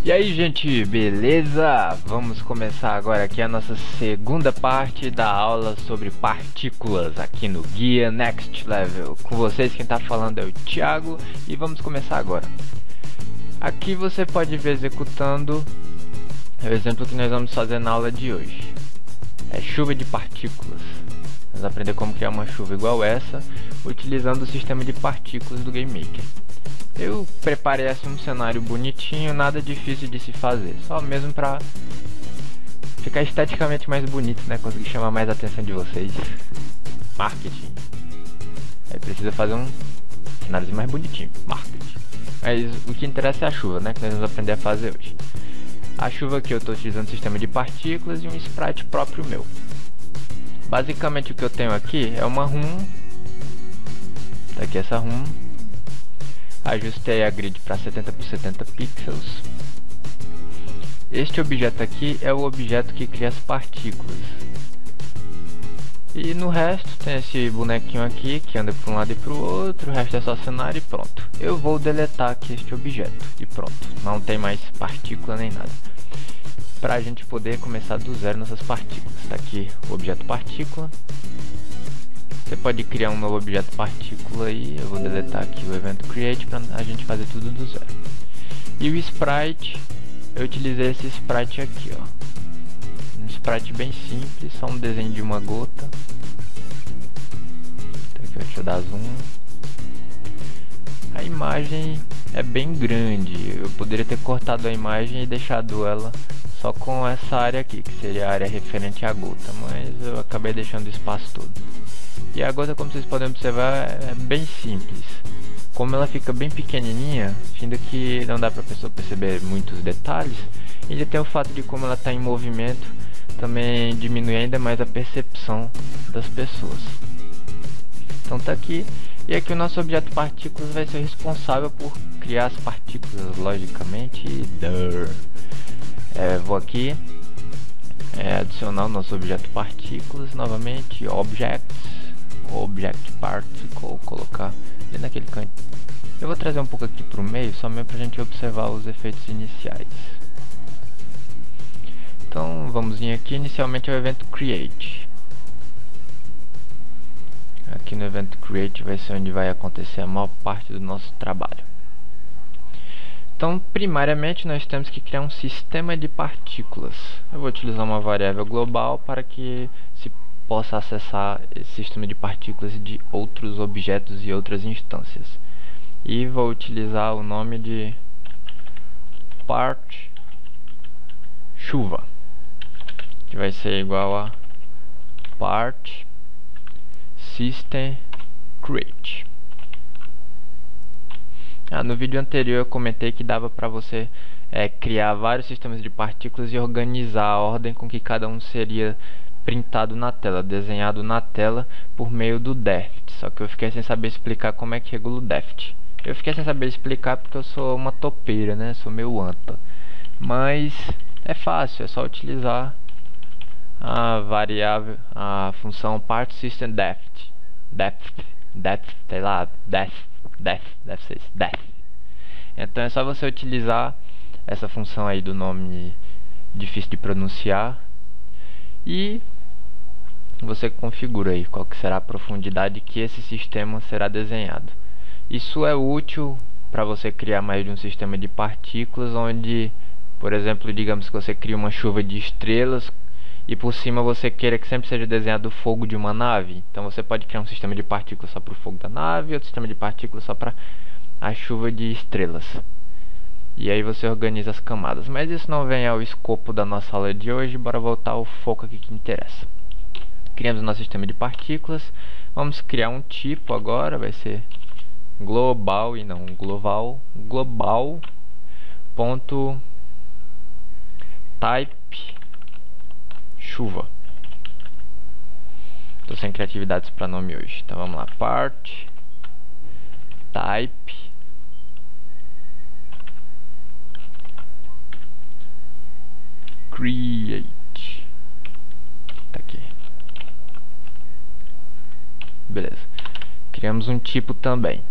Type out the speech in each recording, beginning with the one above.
E aí, gente, beleza? Vamos começar agora aqui a nossa segunda parte da aula sobre partículas aqui no Guia Next Level. Com vocês quem está falando é o Thiago e vamos começar agora. Aqui você pode ver executando o exemplo que nós vamos fazer na aula de hoje. É chuva de partículas. Vamos aprender como criar uma chuva igual essa utilizando o sistema de partículas do GameMaker. Eu preparei assim um cenário bonitinho, nada difícil de se fazer, só mesmo pra ficar esteticamente mais bonito, né? Conseguir chamar mais a atenção de vocês. Marketing. Aí precisa fazer um cenário mais bonitinho, marketing. Mas o que interessa é a chuva, né? Que nós vamos aprender a fazer hoje. A chuva aqui eu estou utilizando um sistema de partículas e um sprite próprio meu. Basicamente o que eu tenho aqui é uma room. Tá aqui essa room. Ajustei a grid para 70 por 70 pixels. Este objeto aqui é o objeto que cria as partículas. E no resto tem esse bonequinho aqui que anda para um lado e para o outro. O resto é só cenário e pronto. Eu vou deletar aqui este objeto e pronto. Não tem mais partícula nem nada. Para a gente poder começar do zero nessas partículas. Está aqui o objeto partícula. Você pode criar um novo objeto partícula aí. Eu vou deletar aqui o evento create para a gente fazer tudo do zero. E o sprite, eu utilizei esse sprite aqui, ó. Um sprite bem simples, só um desenho de uma gota. Então aqui, deixa eu dar zoom. A imagem é bem grande. Eu poderia ter cortado a imagem e deixado ela só com essa área aqui, que seria a área referente à gota, mas eu acabei deixando o espaço todo. E a gota, como vocês podem observar, é bem simples. Como ela fica bem pequenininha, ainda que não dá para a pessoa perceber muitos detalhes, ainda tem o fato de como ela está em movimento, também diminui ainda mais a percepção das pessoas. Então tá aqui, e aqui o nosso objeto partículas vai ser responsável por criar as partículas, logicamente. Vou aqui adicionar o nosso objeto partículas novamente, object particle, colocar ali naquele canto. Eu vou trazer um pouco aqui para o meio, só mesmo para a gente observar os efeitos iniciais. Então vamos vir aqui, inicialmente é o evento create. Aqui no evento create vai ser onde vai acontecer a maior parte do nosso trabalho. Então, primariamente, nós temos que criar um sistema de partículas. Eu vou utilizar uma variável global para que se possa acessar esse sistema de partículas de outros objetos e outras instâncias. E vou utilizar o nome de part chuva, que vai ser igual a part system create. No vídeo anterior eu comentei que dava para você criar vários sistemas de partículas e organizar a ordem com que cada um seria printado na tela, desenhado na tela por meio do deft. Só que eu fiquei sem saber explicar como é que regula o deft. Eu fiquei sem saber explicar porque eu sou uma topeira, né? Sou meio anta. Mas é fácil, é só utilizar a variável, a função part system deft, sei lá, deve ser isso, def. Então é só você utilizar essa função aí do nome difícil de pronunciar e você configura aí qual que será a profundidade que esse sistema será desenhado. Isso é útil para você criar mais de um sistema de partículas, onde, por exemplo, digamos que você cria uma chuva de estrelas e por cima você queira que sempre seja desenhado o fogo de uma nave. Então você pode criar um sistema de partículas só para o fogo da nave, outro sistema de partículas só para a chuva de estrelas. E aí você organiza as camadas. Mas isso não vem ao escopo da nossa aula de hoje. Bora voltar ao foco aqui que interessa. Criamos o nosso sistema de partículas. Vamos criar um tipo agora. Vai ser global e não global. Global ponto type chuva. Tô sem criatividades para nome hoje. Então vamos lá, part type create. Tá aqui. Beleza. Criamos um tipo também.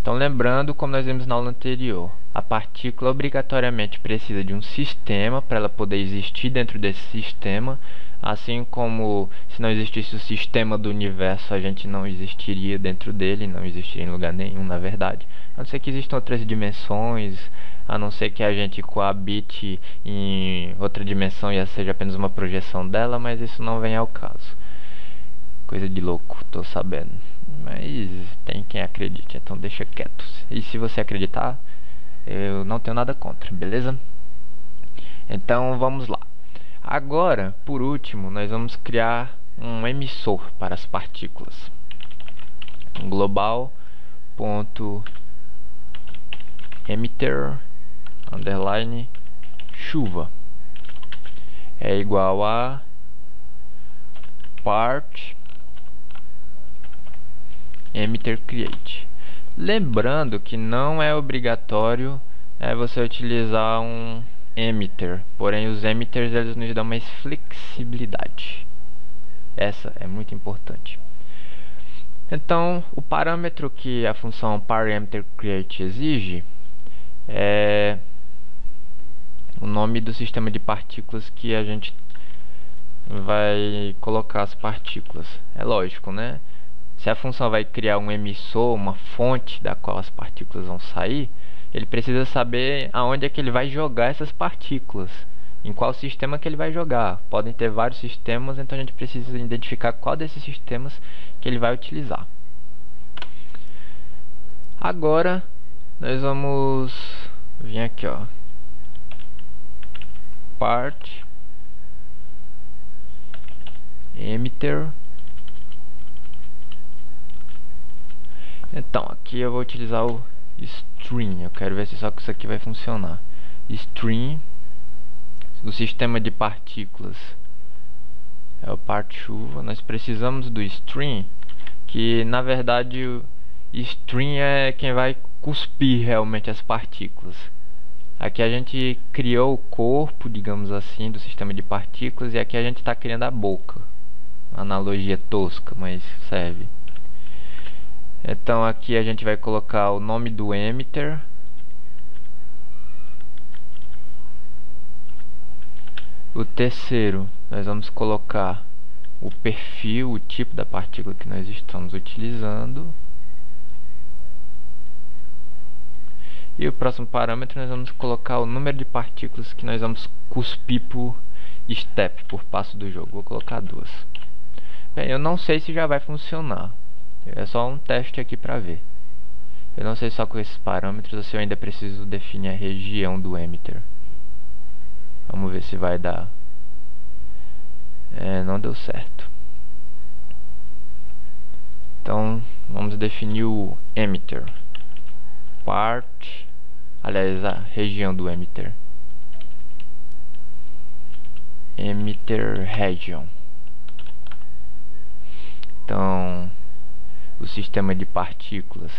Então lembrando, como nós vimos na aula anterior, a partícula obrigatoriamente precisa de um sistema para ela poder existir dentro desse sistema, assim como se não existisse o sistema do universo, a gente não existiria dentro dele, não existiria em lugar nenhum, na verdade, a não ser que existam outras dimensões, a não ser que a gente coabite em outra dimensão e essa seja apenas uma projeção dela, mas isso não vem ao caso. Coisa de louco, tô sabendo, mas tem quem acredite, então deixa quieto. E se você acreditar, eu não tenho nada contra, beleza? Então vamos lá. Agora, por último, nós vamos criar um emissor para as partículas. Global.emitter underline chuva é igual a part emitter create. Lembrando que não é obrigatório você utilizar um emitter, porém os emitters eles nos dão mais flexibilidade. Essa é muito importante. Então, o parâmetro que a função parEmiterCreate exige é o nome do sistema de partículas que a gente vai colocar as partículas. É lógico, né? Se a função vai criar um emissor, uma fonte da qual as partículas vão sair, ele precisa saber aonde é que ele vai jogar essas partículas, em qual sistema que ele vai jogar. Podem ter vários sistemas, então a gente precisa identificar qual desses sistemas que ele vai utilizar. Agora nós vamos vir aqui, ó, part emitter. Então aqui eu vou utilizar o string. Eu quero ver se só que isso aqui vai funcionar. String, o sistema de partículas é o part chuva. Nós precisamos do string, que na verdade o string é quem vai cuspir realmente as partículas. Aqui a gente criou o corpo, digamos assim, do sistema de partículas, e aqui a gente está criando a boca. Uma analogia tosca, mas serve. Então aqui a gente vai colocar o nome do emitter, o terceiro nós vamos colocar o perfil, o tipo da partícula que nós estamos utilizando, e o próximo parâmetro nós vamos colocar o número de partículas que nós vamos cuspir por step, por passo do jogo. Vou colocar 2. Bem, eu não sei se já vai funcionar. É só um teste aqui para ver. Eu não sei só com esses parâmetros ou se eu ainda preciso definir a região do emitter. Vamos ver se vai dar. Não deu certo. Então vamos definir o emitter. Part, aliás, a região do emitter. Emitter region. Então o sistema de partículas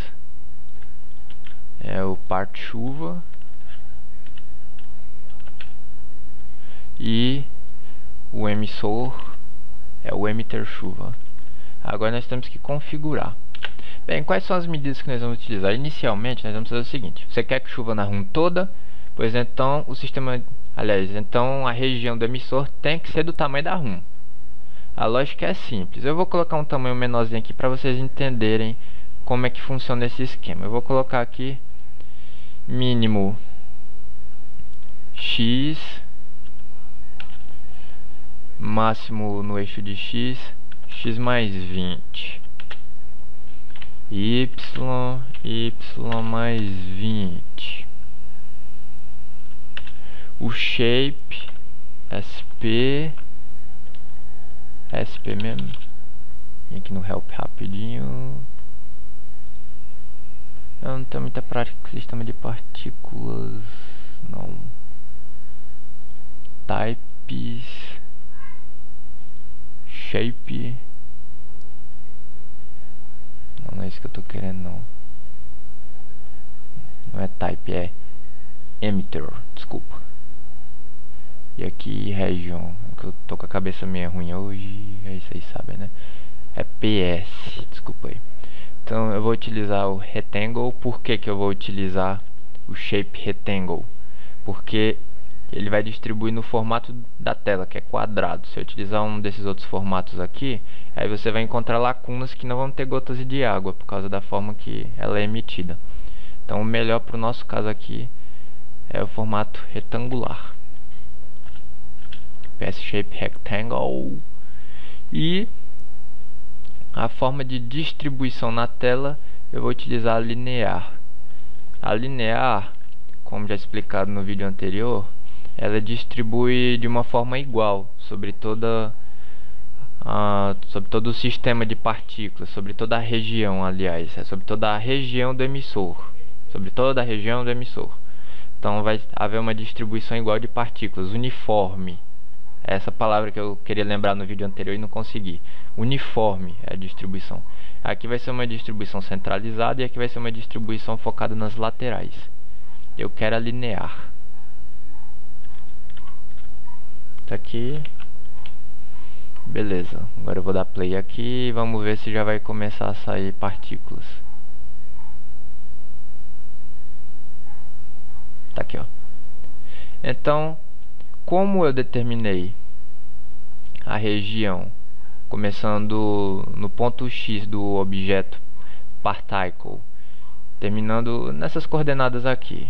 é o part chuva e o emissor é o emitter chuva. Agora nós temos que configurar. Bem, quais são as medidas que nós vamos utilizar? Inicialmente nós vamos fazer o seguinte: você quer que chuva na room toda? Pois então o sistema, aliás, então a região do emissor tem que ser do tamanho da room. A lógica é simples. Eu vou colocar um tamanho menorzinho aqui para vocês entenderem como é que funciona esse esquema. Eu vou colocar aqui mínimo x, máximo no eixo de x, x mais 20, y, y mais 20, o shape, sp mesmo. Vem aqui no help rapidinho. Eu não tenho muita prática com sistema de partículas, não. Types, shape. Não é isso que eu tô querendo, não. Não é type, é emitter, desculpa. E aqui region, que eu tô com a cabeça meio ruim hoje, aí vocês sabem, né? É PS, desculpa aí. Então eu vou utilizar o rectangle. Por que que eu vou utilizar o Shape Rectangle, porque ele vai distribuir no formato da tela, que é quadrado. Se eu utilizar um desses outros formatos aqui, aí você vai encontrar lacunas que não vão ter gotas de água, por causa da forma que ela é emitida. Então o melhor para o nosso caso aqui é o formato retangular. PS Shape Rectangle. E a forma de distribuição na tela eu vou utilizar a linear. A linear, como já explicado no vídeo anterior, ela distribui de uma forma igual sobre todo o sistema de partículas, sobre toda a região, aliás, sobre toda a região do emissor, Então vai haver uma distribuição igual de partículas, uniforme. Essa palavra que eu queria lembrar no vídeo anterior e não consegui. Uniforme é a distribuição. Aqui vai ser uma distribuição centralizada e aqui vai ser uma distribuição focada nas laterais. Eu quero a linear. Tá aqui. Beleza. Agora eu vou dar play aqui e vamos ver se já vai começar a sair partículas. Tá aqui, ó. Então, como eu determinei a região começando no ponto X do objeto particle, terminando nessas coordenadas aqui,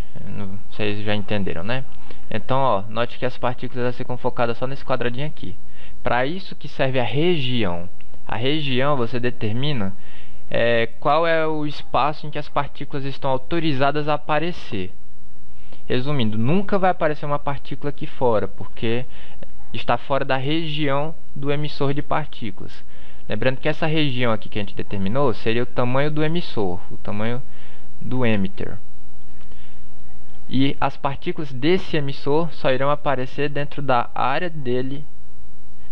vocês já entenderam, né? Então, ó, note que as partículas ficam focadas só nesse quadradinho aqui. Para isso que serve a região. A região você determina qual é o espaço em que as partículas estão autorizadas a aparecer. Resumindo, nunca vai aparecer uma partícula aqui fora, porque está fora da região do emissor de partículas. Lembrando que essa região aqui que a gente determinou seria o tamanho do emissor, o tamanho do emitter. E as partículas desse emissor só irão aparecer dentro da área dele.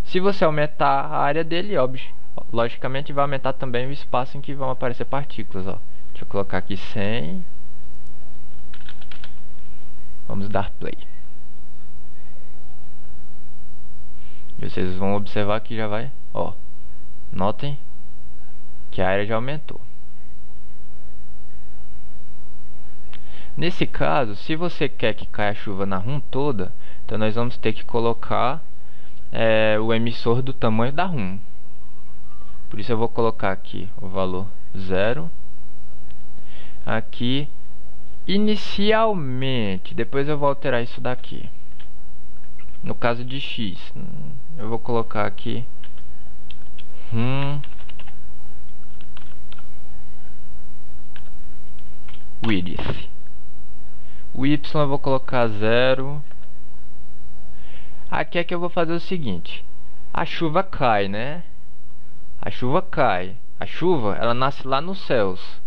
Se você aumentar a área dele, logicamente vai aumentar também o espaço em que vão aparecer partículas. Ó. Deixa eu colocar aqui 100. Vamos dar play. E vocês vão observar que já vai, ó. Notem que a área já aumentou. Nesse caso, se você quer que caia chuva na room toda, então nós vamos ter que colocar o emissor do tamanho da room. Por isso eu vou colocar aqui o valor 0. Aqui inicialmente, depois eu vou alterar isso daqui. No caso de X, eu vou colocar aqui width. O Y eu vou colocar 0. Aqui é que eu vou fazer o seguinte: a chuva cai, né? A chuva cai. A chuva, ela nasce lá nos céus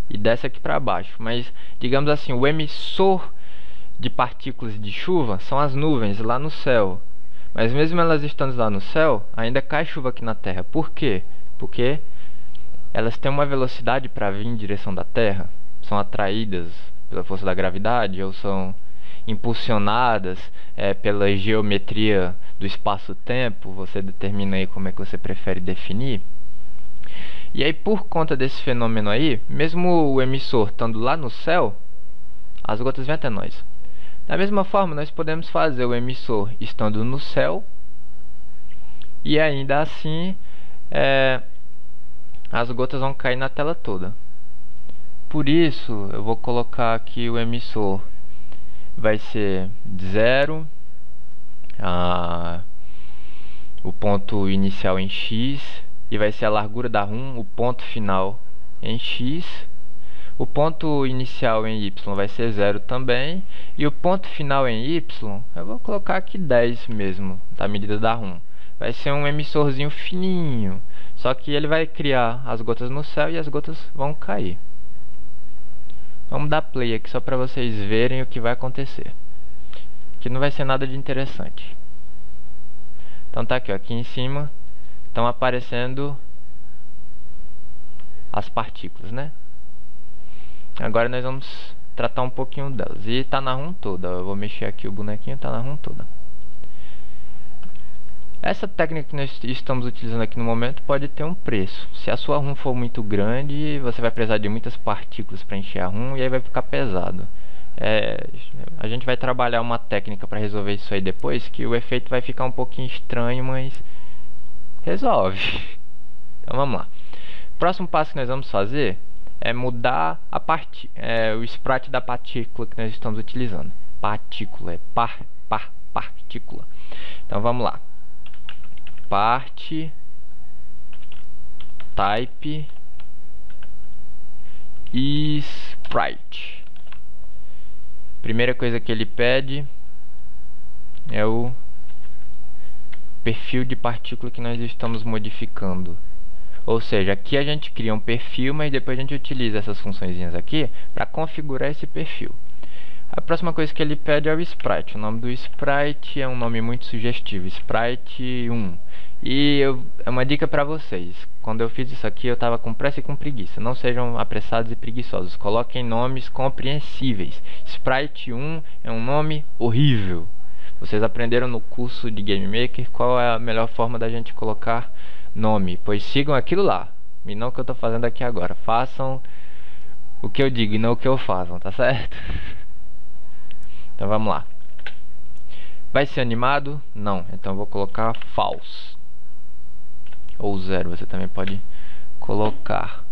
e desce aqui para baixo. Mas, digamos assim, o emissor de partículas de chuva são as nuvens lá no céu. Mas mesmo elas estando lá no céu, ainda cai chuva aqui na Terra. Por quê? Porque elas têm uma velocidade para vir em direção da Terra. São atraídas pela força da gravidade ou são impulsionadas pela geometria do espaço-tempo. Você determina aí como é que você prefere definir. E aí, por conta desse fenômeno aí, mesmo o emissor estando lá no céu, as gotas vêm até nós. Da mesma forma, nós podemos fazer o emissor estando no céu e ainda assim as gotas vão cair na tela toda. Por isso, eu vou colocar aqui o emissor vai ser 0, o ponto inicial em X, e vai ser a largura da room, o ponto final em X. O ponto inicial em Y vai ser 0 também. E o ponto final em Y, eu vou colocar aqui 10 mesmo, da medida da room. Vai ser um emissorzinho fininho. Só que ele vai criar as gotas no céu e as gotas vão cair. Vamos dar play aqui só para vocês verem o que vai acontecer. Que não vai ser nada de interessante. Então tá aqui, ó, aqui em cima estão aparecendo as partículas, né? Agora nós vamos tratar um pouquinho delas. E tá na room toda. Eu vou mexer aqui o bonequinho, tá na room toda. Essa técnica que nós estamos utilizando aqui no momento pode ter um preço. Se a sua room for muito grande, você vai precisar de muitas partículas para encher a room e aí vai ficar pesado. A gente vai trabalhar uma técnica para resolver isso aí depois, que o efeito vai ficar um pouquinho estranho, mas resolve. Então vamos lá. Próximo passo que nós vamos fazer é mudar o sprite da partícula que nós estamos utilizando. Partícula, partícula. Então vamos lá. Part type sprite. Primeira coisa que ele pede é o perfil de partícula que nós estamos modificando. Ou seja, aqui a gente cria um perfil, mas depois a gente utiliza essas funçõezinhas aqui para configurar esse perfil. A próxima coisa que ele pede é o sprite. O nome do sprite é um nome muito sugestivo, sprite 1. E é uma dica para vocês. Quando eu fiz isso aqui, eu estava com pressa e com preguiça. Não sejam apressados e preguiçosos. Coloquem nomes compreensíveis. Sprite 1 é um nome horrível. Vocês aprenderam no curso de Game Maker qual é a melhor forma da gente colocar nome, pois sigam aquilo lá e não o que eu estou fazendo aqui agora. Façam o que eu digo e não o que eu faço, tá certo? Então vamos lá. Vai ser animado? Não, então eu vou colocar false ou 0, você também pode colocar.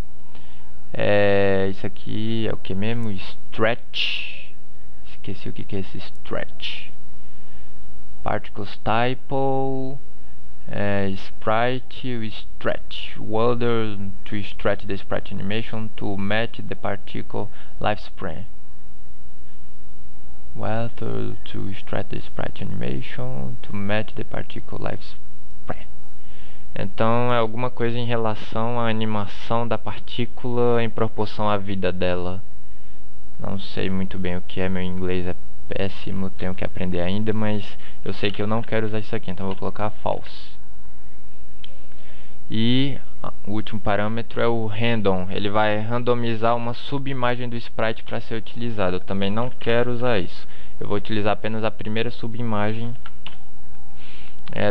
Isso aqui é o que mesmo? Stretch. Esqueci o que é esse stretch. Particles typo, sprite, stretch. Whether to stretch the sprite animation to match the particle lifespan. Whether to stretch the sprite animation to match the particle lifespan. Então é alguma coisa em relação à animação da partícula em proporção à vida dela. Não sei muito bem o que é, meu inglês é péssimo, tenho que aprender ainda, mas eu sei que eu não quero usar isso aqui, então vou colocar false. E o último parâmetro é o random. Ele vai randomizar uma subimagem do sprite para ser utilizado. Eu também não quero usar isso. Eu vou utilizar apenas a primeira subimagem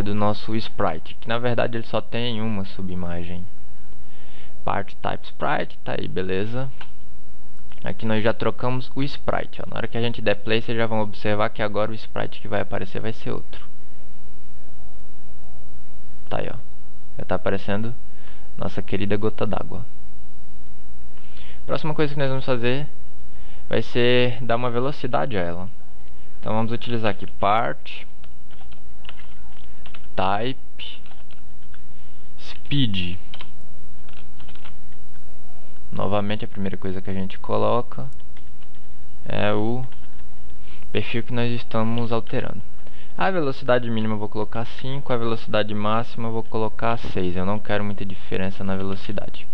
do nosso sprite, que na verdade ele só tem uma subimagem. Part type sprite, tá aí, beleza. Aqui nós já trocamos o sprite, ó. Na hora que a gente der play, vocês já vão observar que agora o sprite que vai aparecer vai ser outro. Tá aí, ó. Já tá aparecendo nossa querida gota d'água. Próxima coisa que nós vamos fazer vai ser dar uma velocidade a ela. Então vamos utilizar aqui part type speed. Novamente a primeira coisa que a gente coloca é o perfil que nós estamos alterando. A velocidade mínima eu vou colocar 5, a velocidade máxima eu vou colocar 6. Eu não quero muita diferença na velocidade.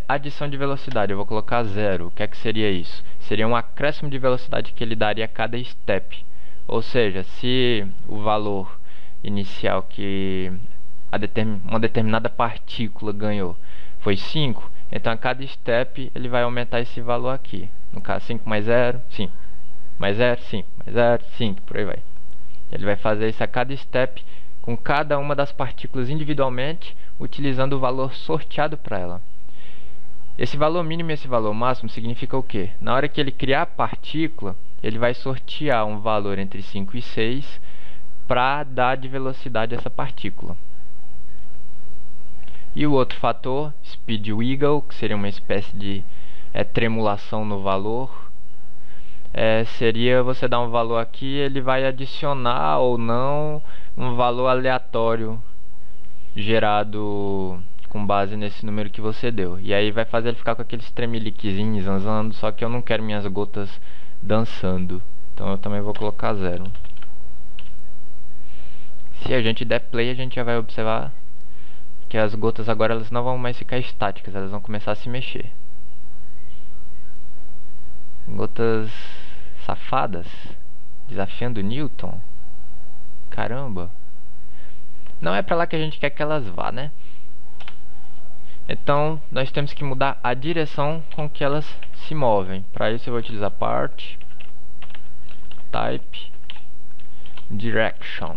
Adição de velocidade eu vou colocar 0. O que é que seria isso? Seria um acréscimo de velocidade que ele daria a cada step. Ou seja, se o valor inicial que uma determinada partícula ganhou foi 5, então a cada step ele vai aumentar esse valor aqui. No caso 5 mais 0, 5 mais 0, 5 mais 0, 5, por aí vai. Ele vai fazer isso a cada step com cada uma das partículas individualmente, utilizando o valor sorteado para ela. Esse valor mínimo e esse valor máximo significa o quê? Na hora que ele criar a partícula, ele vai sortear um valor entre 5 e 6 para dar de velocidade a essa partícula. E o outro fator, speed wiggle, que seria uma espécie de tremulação no valor, seria você dar um valor aqui, ele vai adicionar ou não um valor aleatório gerado com base nesse número que você deu. E aí vai fazer ele ficar com aqueles tremeliquezinhos zanzando, só que eu não quero minhas gotas dançando. Então eu também vou colocar 0. Se a gente der play, a gente já vai observar que as gotas agora elas não vão mais ficar estáticas, elas vão começar a se mexer. Gotas safadas, desafiando Newton. Caramba. Não é pra lá que a gente quer que elas vá, né? Então nós temos que mudar a direção com que elas se movem. Para isso eu vou utilizar part type direction.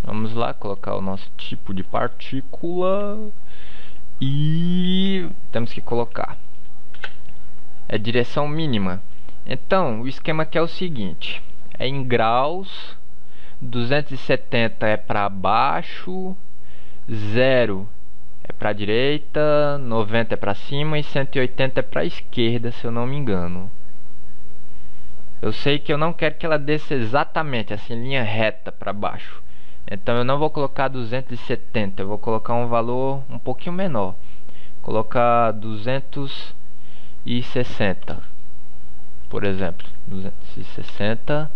Vamos lá colocar o nosso tipo de partícula e temos que colocar é direção mínima. Então, o esquema aqui é o seguinte, é em graus, 270 é para baixo, 0 é para direita, 90 é para cima e 180 é para esquerda, se eu não me engano. Eu sei que eu não quero que ela desça exatamente assim, linha reta para baixo. Então eu não vou colocar 270, eu vou colocar um valor um pouquinho menor. Colocar 260, por exemplo, 260.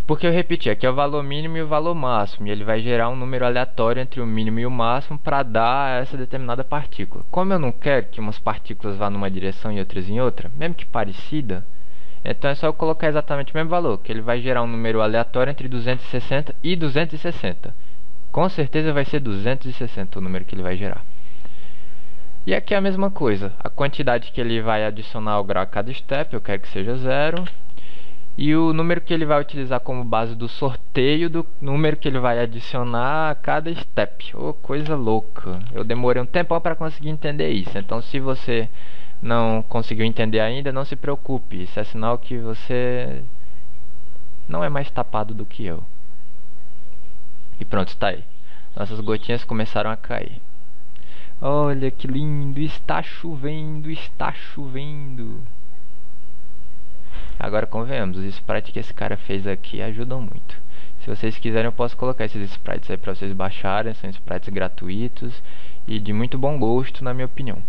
Porque eu repeti, aqui é o valor mínimo e o valor máximo, e ele vai gerar um número aleatório entre o mínimo e o máximo para dar essa determinada partícula. Como eu não quero que umas partículas vá numa direção e outras em outra, mesmo que parecida, então é só eu colocar exatamente o mesmo valor, que ele vai gerar um número aleatório entre 260 e 260. Com certeza vai ser 260 o número que ele vai gerar. E aqui é a mesma coisa, a quantidade que ele vai adicionar ao grau a cada step, eu quero que seja 0. E o número que ele vai utilizar como base do sorteio do número que ele vai adicionar a cada step. Oh, coisa louca. Eu demorei um tempão para conseguir entender isso. Então, se você não conseguiu entender ainda, não se preocupe. Isso é sinal que você não é mais tapado do que eu. E pronto, está aí. Nossas gotinhas começaram a cair. Olha que lindo. Está chovendo, está chovendo. Agora convenhamos, os sprites que esse cara fez aqui ajudam muito. Se vocês quiserem eu posso colocar esses sprites aí para vocês baixarem, são sprites gratuitos e de muito bom gosto na minha opinião.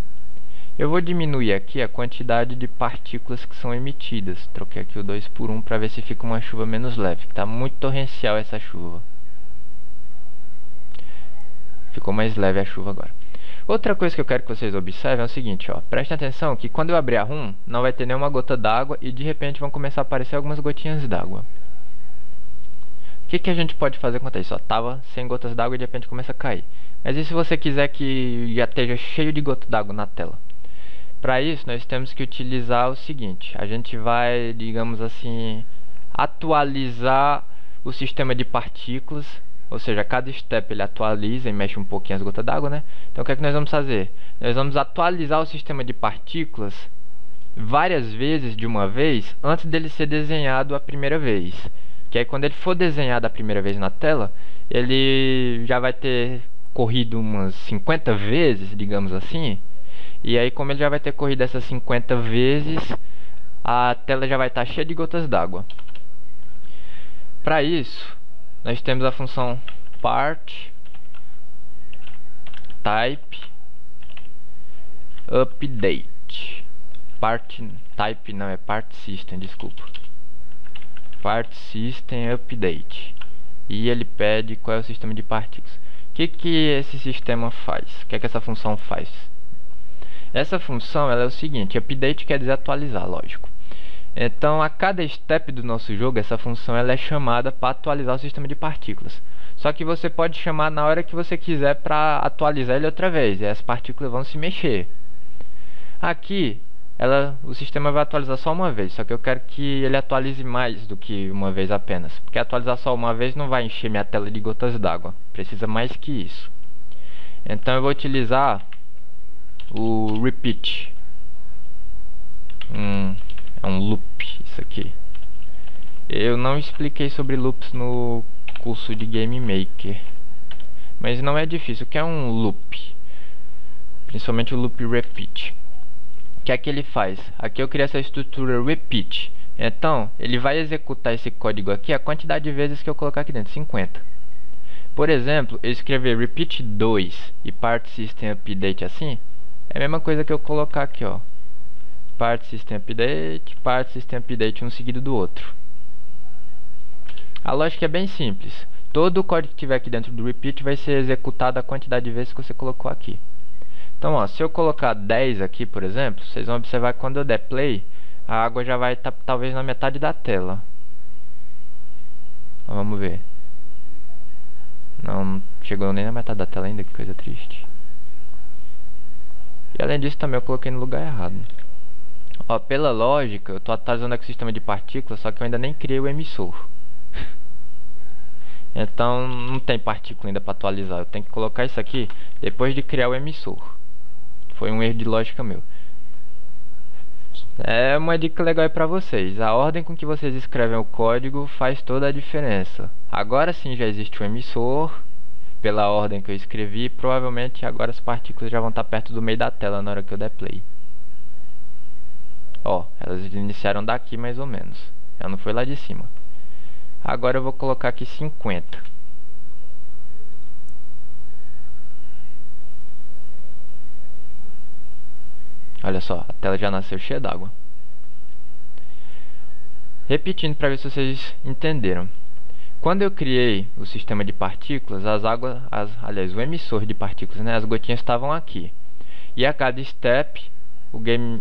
Eu vou diminuir aqui a quantidade de partículas que são emitidas. Troquei aqui o 2 por 1 para ver se fica uma chuva menos leve. Está muito torrencial essa chuva. Ficou mais leve a chuva agora. Outra coisa que eu quero que vocês observem é o seguinte, ó. Prestem atenção que quando eu abrir a ROM, não vai ter nenhuma gota d'água e de repente vão começar a aparecer algumas gotinhas d'água. O que a gente pode fazer quanto a isso? Ó, tava sem gotas d'água e de repente começa a cair. Mas e se você quiser que já esteja cheio de gota d'água na tela? Para isso, nós temos que utilizar o seguinte. A gente vai, digamos assim, atualizar o sistema de partículas. Ou seja, cada step ele atualiza e mexe um pouquinho as gotas d'água, né? Então o que é que nós vamos fazer? Nós vamos atualizar o sistema de partículas várias vezes de uma vez antes dele ser desenhado a primeira vez. Que aí quando ele for desenhado a primeira vez na tela, ele já vai ter corrido umas 50 vezes, digamos assim. E aí como ele já vai ter corrido essas 50 vezes, a tela já vai estar cheia de gotas d'água. Para isso, nós temos a função part type update. Part type não, é part system, desculpa. Part system update. E ele pede qual é o sistema de partículas. O que esse sistema faz? O que essa função faz? Essa função ela é o seguinte, update quer dizer atualizar, lógico. Então, a cada step do nosso jogo, essa função ela é chamada para atualizar o sistema de partículas. Só que você pode chamar na hora que você quiser para atualizar ele outra vez, e as partículas vão se mexer. Aqui, o sistema vai atualizar só uma vez, só que eu quero que ele atualize mais do que uma vez apenas. Porque atualizar só uma vez não vai encher minha tela de gotas d'água, precisa mais que isso. Então eu vou utilizar o repeat. É um loop isso aqui. Eu não expliquei sobre loops no curso de Game Maker, mas não é difícil. O que é um loop? Principalmente o loop repeat. O que é que ele faz? Aqui eu criei essa estrutura repeat. Então ele vai executar esse código aqui a quantidade de vezes que eu colocar aqui dentro, 50. Por exemplo, eu escrever repeat 2 e part system update assim, é a mesma coisa que eu colocar aqui, ó. Part system update, um seguido do outro. A lógica é bem simples. Todo o código que tiver aqui dentro do repeat vai ser executado a quantidade de vezes que você colocou aqui. Então, ó, se eu colocar 10 aqui, por exemplo, vocês vão observar que quando eu der play, a água já vai estar talvez na metade da tela. Vamos ver. Não chegou nem na metade da tela ainda, que coisa triste. E além disso também eu coloquei no lugar errado. Ó, pela lógica, eu estou atualizando aqui o sistema de partículas, só que eu ainda nem criei o emissor. Então não tem partícula ainda para atualizar. Eu tenho que colocar isso aqui depois de criar o emissor. Foi um erro de lógica meu. É uma dica legal aí pra vocês. A ordem com que vocês escrevem o código faz toda a diferença. Agora sim já existe o emissor. Pela ordem que eu escrevi, provavelmente agora as partículas já vão estar perto do meio da tela na hora que eu der play. Ó, elas iniciaram daqui mais ou menos. Já não foi lá de cima. Agora eu vou colocar aqui 50. Olha só, a tela já nasceu cheia d'água. Repetindo para ver se vocês entenderam. Quando eu criei o sistema de partículas, aliás, o emissor de partículas, né, as gotinhas estavam aqui. E a cada step,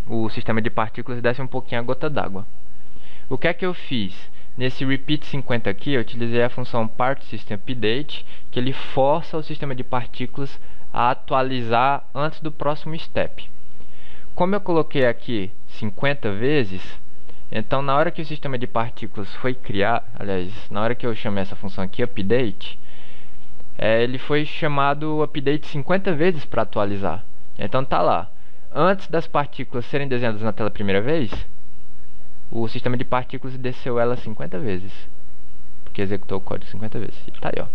o sistema de partículas desce um pouquinho a gota d'água. O que é que eu fiz? Nesse repeat 50 aqui, eu utilizei a função partSystemUpdate, que ele força o sistema de partículas a atualizar antes do próximo step. Como eu coloquei aqui 50 vezes, então na hora que o sistema de partículas foi criado, aliás, na hora que eu chamei essa função aqui, update, ele foi chamado update 50 vezes para atualizar. Então tá lá, antes das partículas serem desenhadas na tela a primeira vez, o sistema de partículas desceu ela 50 vezes, porque executou o código 50 vezes. E tá aí, ó.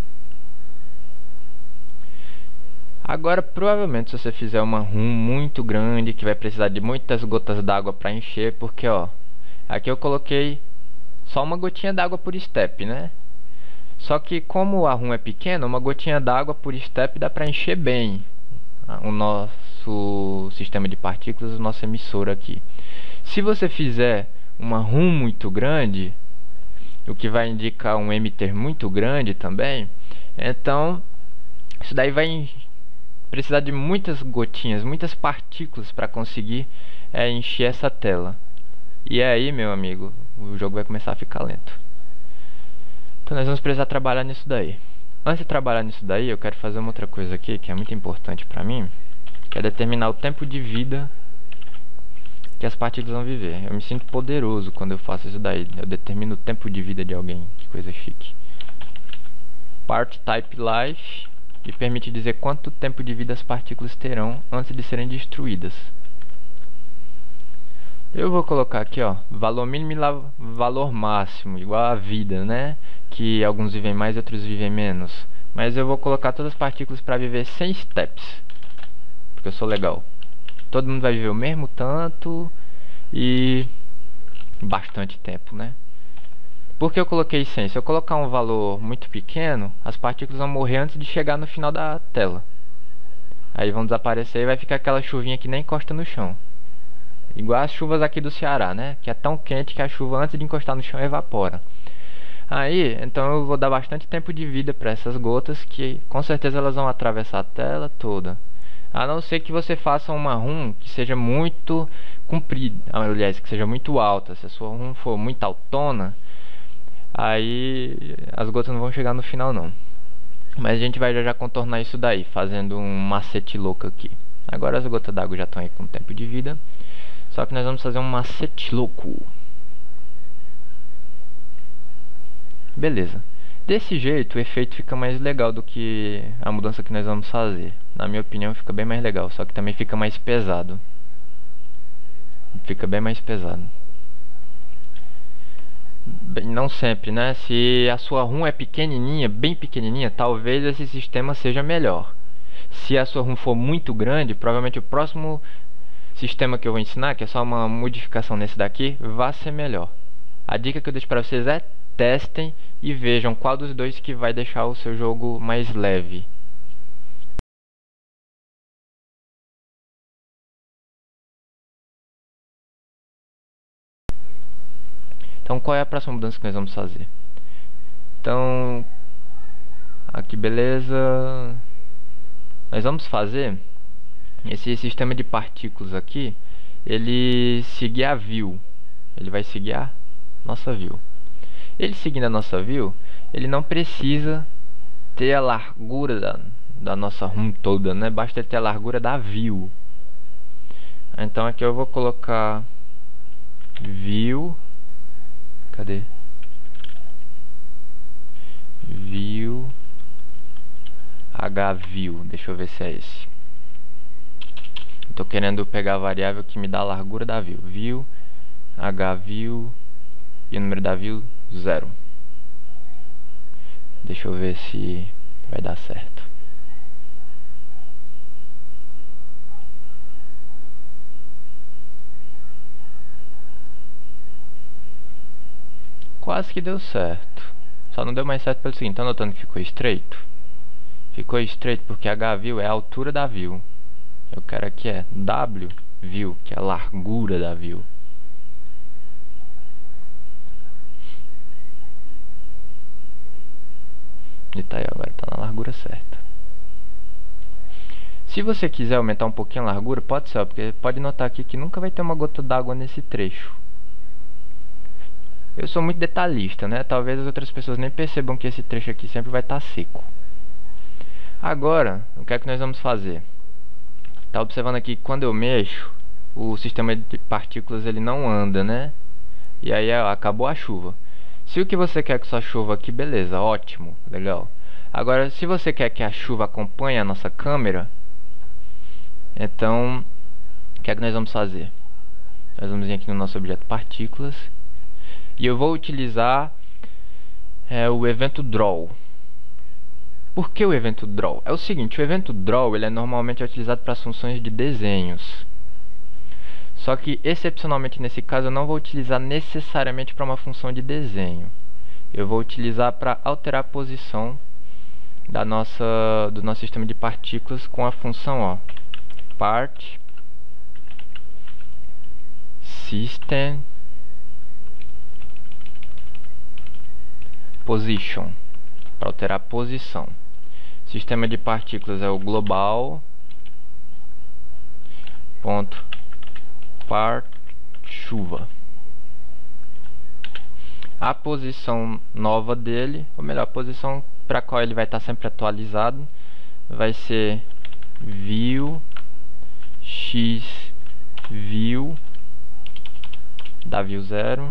Agora, provavelmente, se você fizer uma room muito grande, que vai precisar de muitas gotas d'água para encher, porque, ó, aqui eu coloquei só uma gotinha d'água por step, né? Só que como a room é pequena, uma gotinha d'água por step dá para encher bem o nosso sistema de partículas, o nosso emissor aqui. Se você fizer uma room muito grande, o que vai indicar um emitter muito grande também, então isso daí vai precisar de muitas gotinhas, muitas partículas para conseguir encher essa tela. E aí, meu amigo, o jogo vai começar a ficar lento. Então nós vamos precisar trabalhar nisso daí. Antes de trabalhar nisso daí, eu quero fazer uma outra coisa aqui que é muito importante para mim, que é determinar o tempo de vida que as partículas vão viver. Eu me sinto poderoso quando eu faço isso daí. Eu determino o tempo de vida de alguém. Que coisa chique. PartTypeLife me permite dizer quanto tempo de vida as partículas terão antes de serem destruídas. Eu vou colocar aqui, ó, valor mínimo e valor máximo, igual a vida, né? Que alguns vivem mais e outros vivem menos. Mas eu vou colocar todas as partículas para viver 100 steps, porque eu sou legal. Todo mundo vai viver o mesmo tanto e bastante tempo, né? Por que eu coloquei 100? Se eu colocar um valor muito pequeno, as partículas vão morrer antes de chegar no final da tela. Aí vão desaparecer e vai ficar aquela chuvinha que nem encosta no chão. Igual as chuvas aqui do Ceará, né? Que é tão quente que a chuva antes de encostar no chão evapora. Aí, então eu vou dar bastante tempo de vida para essas gotas, que com certeza elas vão atravessar a tela toda. A não ser que você faça uma room que seja muito comprida, aliás, que seja muito alta. Se a sua room for muito altona, aí as gotas não vão chegar no final não. Mas a gente vai já contornar isso daí, fazendo um macete louco aqui. Agora as gotas d'água já estão aí com tempo de vida, só que nós vamos fazer um macete louco. Beleza. Desse jeito o efeito fica mais legal do que a mudança que nós vamos fazer. Na minha opinião fica bem mais legal, só que também fica mais pesado. Fica bem mais pesado. Bem, não sempre, né? Se a sua room é pequenininha, bem pequenininha, talvez esse sistema seja melhor. Se a sua room for muito grande, provavelmente o próximo sistema que eu vou ensinar, que é só uma modificação nesse daqui, vai ser melhor. A dica que eu deixo para vocês é: testem e vejam qual dos dois que vai deixar o seu jogo mais leve. Então qual é a próxima mudança que nós vamos fazer? Então, aqui beleza, nós vamos fazer esse sistema de partículas aqui, ele seguir a view, ele vai seguir a nossa view. Ele seguindo a nossa view, ele não precisa ter a largura da nossa room toda, né? Basta ter a largura da view. Então aqui eu vou colocar view, cadê? View hview, deixa eu ver se é esse. Estou querendo pegar a variável que me dá a largura da view. View hview e o número da view 0. Deixa eu ver se vai dar certo. Quase que deu certo. Só não deu mais certo pelo seguinte, tá notando que ficou estreito? Ficou estreito porque hview é a altura da view. Eu quero aqui é wview, que é a largura da view. E tá aí, agora tá na largura certa. Se você quiser aumentar um pouquinho a largura, pode ser, porque pode notar aqui que nunca vai ter uma gota d'água nesse trecho. Eu sou muito detalhista, né? Talvez as outras pessoas nem percebam que esse trecho aqui sempre vai estar seco. Agora, o que é que nós vamos fazer? Tá observando aqui que quando eu mexo, o sistema de partículas ele não anda, né? E aí acabou a chuva. Se o que você quer que só chova aqui, beleza, ótimo, legal. Agora, se você quer que a chuva acompanhe a nossa câmera, então, o que é que nós vamos fazer? Nós vamos vir aqui no nosso objeto partículas. E eu vou utilizar o evento draw. Por que o evento draw? É o seguinte, o evento draw ele é normalmente utilizado para as funções de desenhos. Só que, excepcionalmente nesse caso, eu não vou utilizar necessariamente para uma função de desenho. Eu vou utilizar para alterar a posição do nosso sistema de partículas com a função part system position, para alterar a posição. Sistema de partículas é o global ponto part chuva. A posição nova dele, ou melhor, a posição para a qual ele vai estar sempre atualizado, vai ser view x view da view 0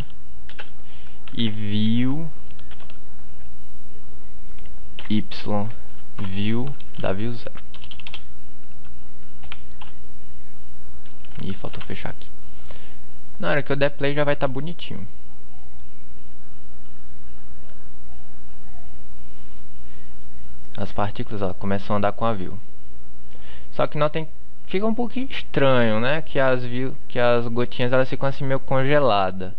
e view y view da view 0. E faltou fechar aqui. Na hora que eu der play já vai estar bonitinho. As partículas começam a andar com a view. Só que notem, fica um pouquinho estranho, né? Que as gotinhas elas ficam assim meio congeladas.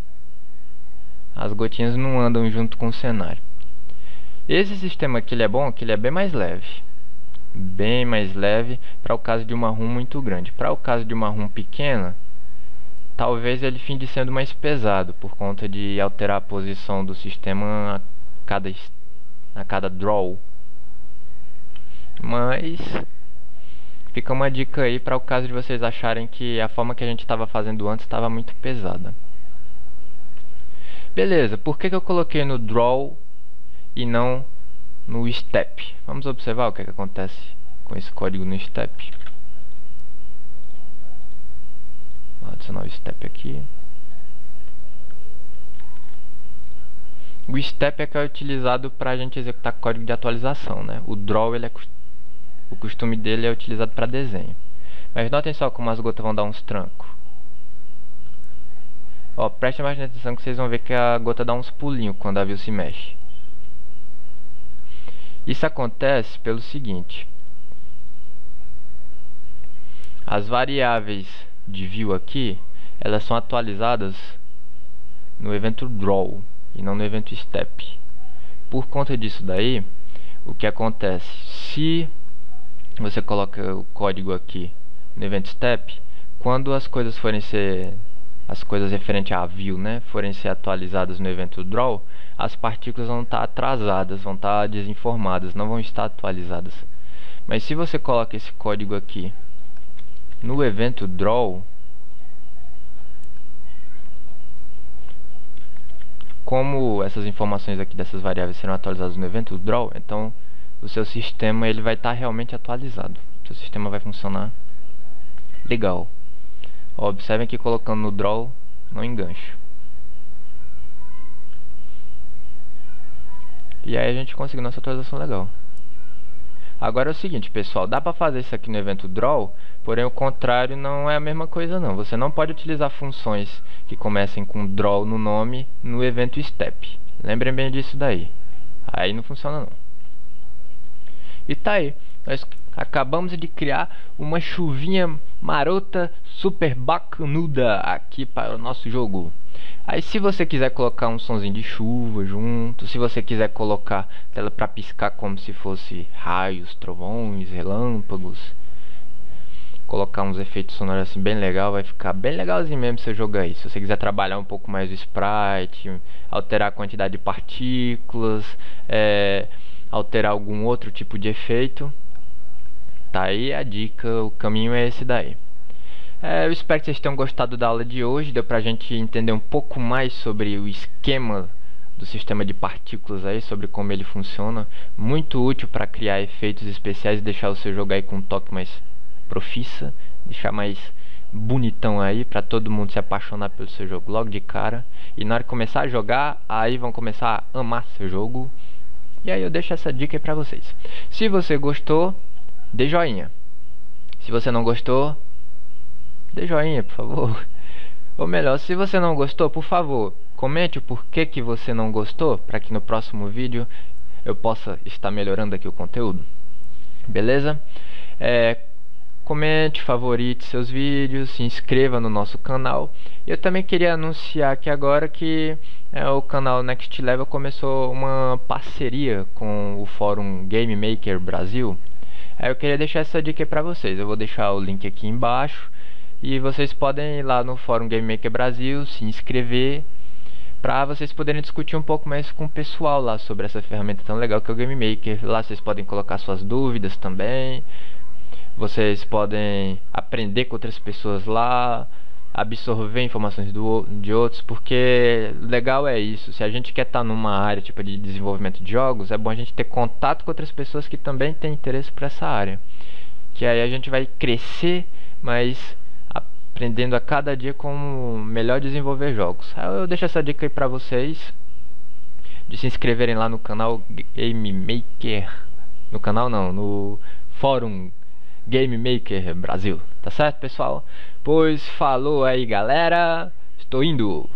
As gotinhas não andam junto com o cenário. Esse sistema aqui ele é bom, que ele é bem mais leve. Bem mais leve para o caso de uma room muito grande. Para o caso de uma room pequena, talvez ele finde sendo mais pesado, por conta de alterar a posição do sistema a cada draw. Mas fica uma dica aí para o caso de vocês acharem que a forma que a gente estava fazendo antes estava muito pesada. Beleza, por que eu coloquei no draw e não no step? Vamos observar o que acontece com esse código no step. Vou adicionar o step aqui. O step é que é utilizado para a gente executar código de atualização, né? O draw o costume dele é utilizado para desenho. Mas notem só como as gotas vão dar uns trancos. Ó, prestem mais atenção que vocês vão ver que a gota dá uns pulinhos quando a view se mexe. Isso acontece pelo seguinte: as variáveis de view aqui, elas são atualizadas no evento draw e não no evento step. Por conta disso daí, o que acontece? Se você coloca o código aqui no evento step, quando as coisas referentes à view, né, forem ser atualizadas no evento draw, as partículas vão estar atrasadas, vão estar desinformadas, não vão estar atualizadas. Mas se você coloca esse código aqui no evento draw, como essas informações aqui dessas variáveis serão atualizadas no evento draw, então o seu sistema ele vai estar realmente atualizado. O seu sistema vai funcionar legal. Ó, observem que colocando no draw não engancha. E aí a gente conseguiu nossa atualização legal. Agora é o seguinte, pessoal, dá para fazer isso aqui no evento draw, porém o contrário não é a mesma coisa não. Você não pode utilizar funções que comecem com draw no nome no evento step. Lembrem bem disso daí. Aí não funciona não. E tá aí, nós acabamos de criar uma chuvinha marota super bacanuda aqui para o nosso jogo. Aí se você quiser colocar um sonzinho de chuva junto, se você quiser colocar tela para piscar como se fosse raios, trovões, relâmpagos, colocar uns efeitos sonoros assim bem legal, vai ficar bem legalzinho mesmo seu jogo aí. Se você quiser trabalhar um pouco mais o sprite, alterar a quantidade de partículas, alterar algum outro tipo de efeito, tá aí a dica, o caminho é esse daí. Eu espero que vocês tenham gostado da aula de hoje. Deu pra gente entender um pouco mais sobre o esquema do sistema de partículas aí, sobre como ele funciona. Muito útil para criar efeitos especiais e deixar o seu jogo aí com um toque mais profissa, deixar mais bonitão aí, para todo mundo se apaixonar pelo seu jogo logo de cara. E na hora que começar a jogar, aí vão começar a amar seu jogo. E aí eu deixo essa dica aí pra vocês. Se você gostou, dê joinha. Se você não gostou, dê joinha, por favor. Ou melhor, se você não gostou, por favor, comente o porquê que você não gostou, para que no próximo vídeo eu possa estar melhorando aqui o conteúdo. Beleza? Comente, favorite seus vídeos, se inscreva no nosso canal. Eu também queria anunciar aqui agora que o canal Next Level começou uma parceria com o fórum Game Maker Brasil. Eu queria deixar essa dica aí pra vocês. Eu vou deixar o link aqui embaixo. E vocês podem ir lá no Fórum Game Maker Brasil, se inscrever, para vocês poderem discutir um pouco mais com o pessoal lá sobre essa ferramenta tão legal que é o Game Maker. Lá vocês podem colocar suas dúvidas também, vocês podem aprender com outras pessoas lá, absorver informações de outros, porque legal é isso. Se a gente quer estar numa área tipo de desenvolvimento de jogos, é bom a gente ter contato com outras pessoas que também têm interesse por essa área, que aí a gente vai crescer, mas aprendendo a cada dia como melhor desenvolver jogos. Eu deixo essa dica aí pra vocês, de se inscreverem lá no canal Game Maker, no canal não, no Fórum Game Maker Brasil, tá certo, pessoal? Pois falou aí, galera, estou indo!